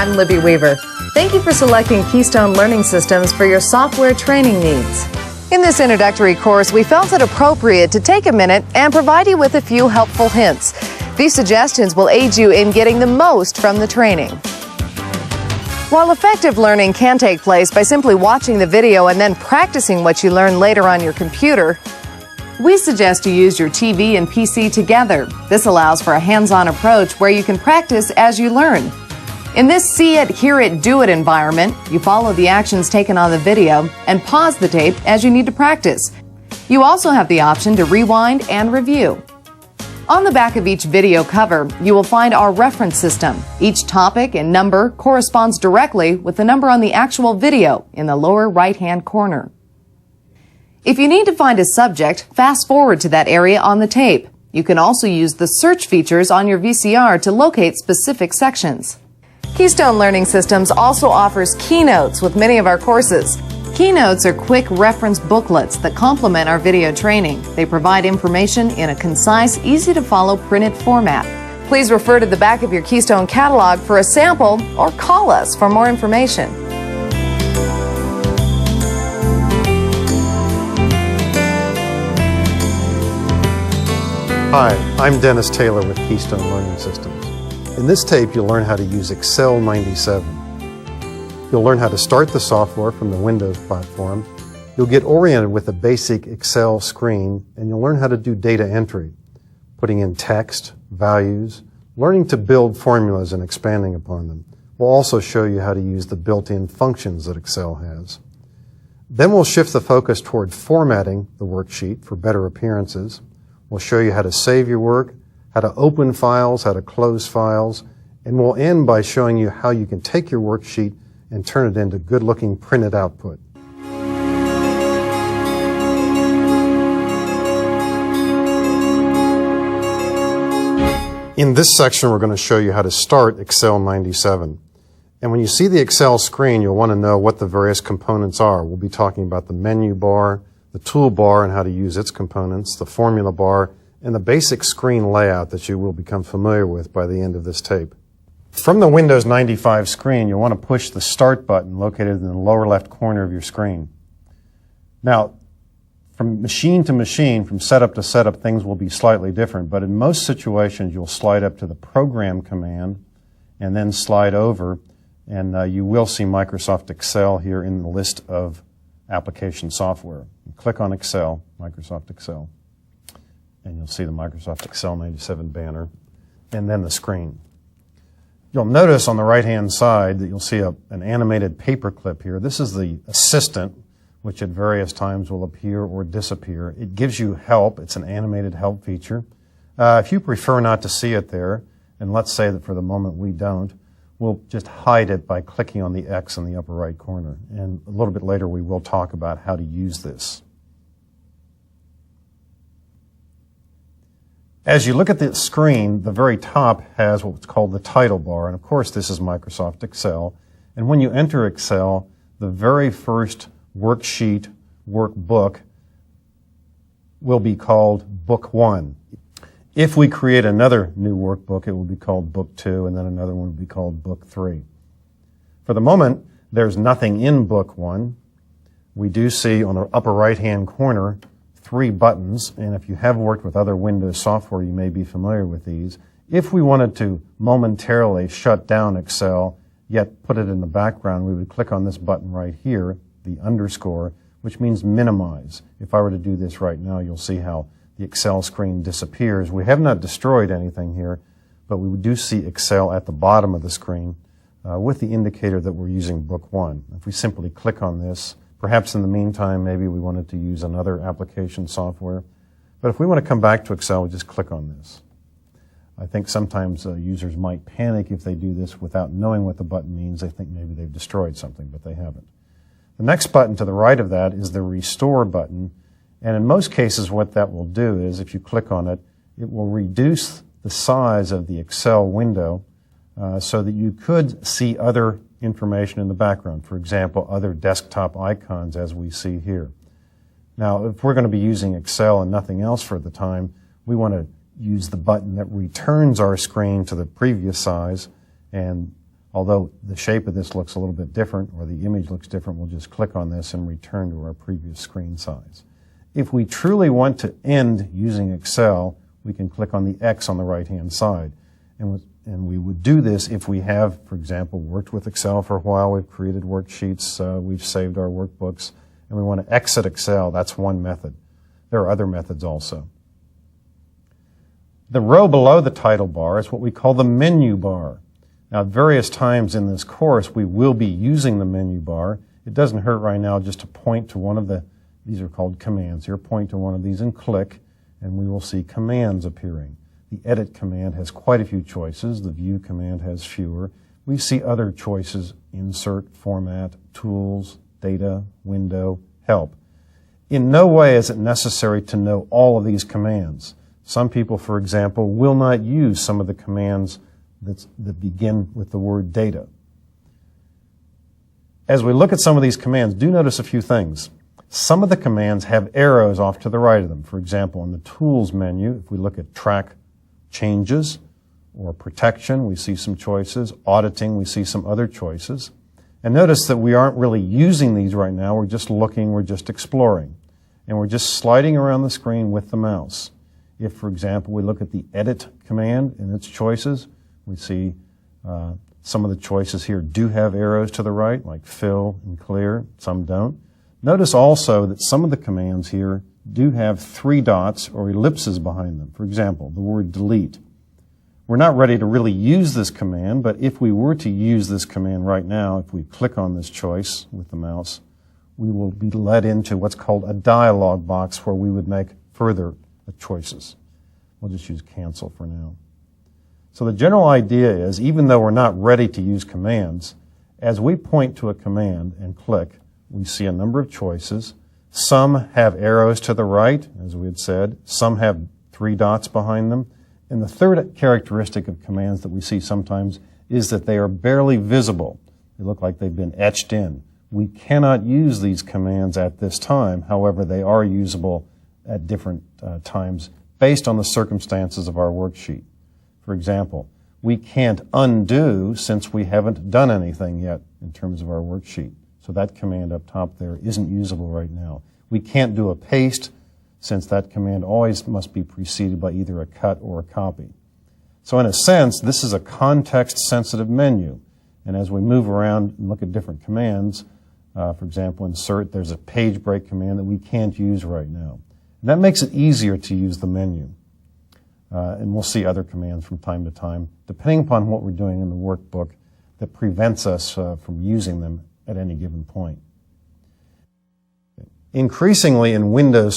I'm Libby Weaver. Thank you for selecting Keystone Learning Systems for your software training needs. In this introductory course, we felt it appropriate to take a minute and provide you with a few helpful hints. These suggestions will aid you in getting the most from the training. While effective learning can take place by simply watching the video and then practicing what you learn later on your computer, we suggest you use your TV and PC together. This allows for a hands-on approach where you can practice as you learn. In this see it, hear it, do it environment, you follow the actions taken on the video and pause the tape as you need to practice. You also have the option to rewind and review. On the back of each video cover, you will find our reference system. Each topic and number corresponds directly with the number on the actual video in the lower right-hand corner. If you need to find a subject, fast forward to that area on the tape. You can also use the search features on your VCR to locate specific sections. Keystone Learning Systems also offers keynotes with many of our courses. Keynotes are quick reference booklets that complement our video training. They provide information in a concise, easy-to-follow printed format. Please refer to the back of your Keystone catalog for a sample or call us for more information. Hi, I'm Dennis Taylor with Keystone Learning Systems. In this tape, you'll learn how to use Excel 97. You'll learn how to start the software from the Windows platform. You'll get oriented with a basic Excel screen, and you'll learn how to do data entry, putting in text, values, learning to build formulas and expanding upon them. We'll also show you how to use the built-in functions that Excel has. Then we'll shift the focus toward formatting the worksheet for better appearances. We'll show you how to save your work, how to open files, how to close files, and we'll end by showing you how you can take your worksheet and turn it into good-looking printed output. In this section, we're going to show you how to start Excel 97. And when you see the Excel screen, you'll want to know what the various components are. We'll be talking about the menu bar, the toolbar and how to use its components, the formula bar, and the basic screen layout that you will become familiar with by the end of this tape. From the Windows 95 screen, you'll want to push the Start button located in the lower left corner of your screen. Now, from machine to machine, from setup to setup, things will be slightly different, but in most situations, you'll slide up to the Program command and then slide over, and you will see Microsoft Excel here in the list of application software. Click on Excel, Microsoft Excel, and you'll see the Microsoft Excel 97 banner, and then the screen. You'll notice on the right-hand side that you'll see an animated paperclip here. This is the assistant, which at various times will appear or disappear. It gives you help. It's an animated help feature. If you prefer not to see it there, and let's say that for the moment we don't, we'll just hide it by clicking on the X in the upper right corner. And a little bit later we will talk about how to use this. As you look at the screen, the very top has what's called the title bar, and of course this is Microsoft Excel. And when you enter Excel, the very first worksheet, workbook, will be called Book 1. If we create another new workbook, it will be called Book 2, and then another one will be called Book 3. For the moment, there's nothing in Book 1. We do see on the upper right-hand corner 3 buttons, and if you have worked with other Windows software, you may be familiar with these. If we wanted to momentarily shut down Excel, yet put it in the background, we would click on this button right here, the underscore, which means minimize. If I were to do this right now, you'll see how the Excel screen disappears. We have not destroyed anything here, but we do see Excel at the bottom of the screen with the indicator that we're using Book 1. If we simply click on this, perhaps in the meantime, maybe we wanted to use another application software. But if we want to come back to Excel, we just click on this. I think sometimes users might panic if they do this without knowing what the button means. They think maybe they've destroyed something, but they haven't. The next button to the right of that is the Restore button. And in most cases, what that will do is, if you click on it, it will reduce the size of the Excel window so that you could see other information in the background. For example, other desktop icons as we see here. Now, if we're going to be using Excel and nothing else for the time, we want to use the button that returns our screen to the previous size, and Although the shape of this looks a little bit different, or the image looks different, we'll just click on this and return to our previous screen size. If we truly want to end using Excel, we can click on the X on the right-hand side. And we would do this if we have, for example, worked with Excel for a while, we've created worksheets, we've saved our workbooks, and we want to exit Excel. That's one method. There are other methods also. The row below the title bar is what we call the menu bar. Now, at various times in this course, we will be using the menu bar. It doesn't hurt right now just to point to one of these are called commands here, point to one of these and click, and we will see commands appearing. The edit command has quite a few choices. The view command has fewer. We see other choices: insert, format, tools, data, window, help. In no way is it necessary to know all of these commands. Some people, for example, will not use some of the commands that begin with the word data. As we look at some of these commands, do notice a few things. Some of the commands have arrows off to the right of them. For example, in the Tools menu, if we look at Track Changes or Protection, we see some choices. Auditing, we see some other choices. And notice that we aren't really using these right now. We're just looking, we're just exploring. And we're just sliding around the screen with the mouse. If, for example, we look at the Edit command and its choices, we see some of the choices here do have arrows to the right, like Fill and Clear. Some don't. Notice also that some of the commands here do have 3 dots or ellipses behind them. For example, the word Delete. We're not ready to really use this command, but if we were to use this command right now, if we click on this choice with the mouse, we will be led into what's called a dialog box where we would make further choices. We'll just use Cancel for now. So the general idea is, even though we're not ready to use commands, as we point to a command and click, we see a number of choices. Some have arrows to the right, as we had said. Some have 3 dots behind them. And the third characteristic of commands that we see sometimes is that they are barely visible. They look like they've been etched in. We cannot use these commands at this time. However, they are usable at different times based on the circumstances of our worksheet. For example, we can't undo since we haven't done anything yet in terms of our worksheet. So that command up top there isn't usable right now. We can't do a paste since that command always must be preceded by either a cut or a copy. So in a sense, this is a context-sensitive menu. And as we move around and look at different commands, for example, insert, there's a page break command that we can't use right now. And that makes it easier to use the menu. And we'll see other commands from time to time, depending upon what we're doing in the workbook, that prevents us from using them at any given point. Increasingly in Windows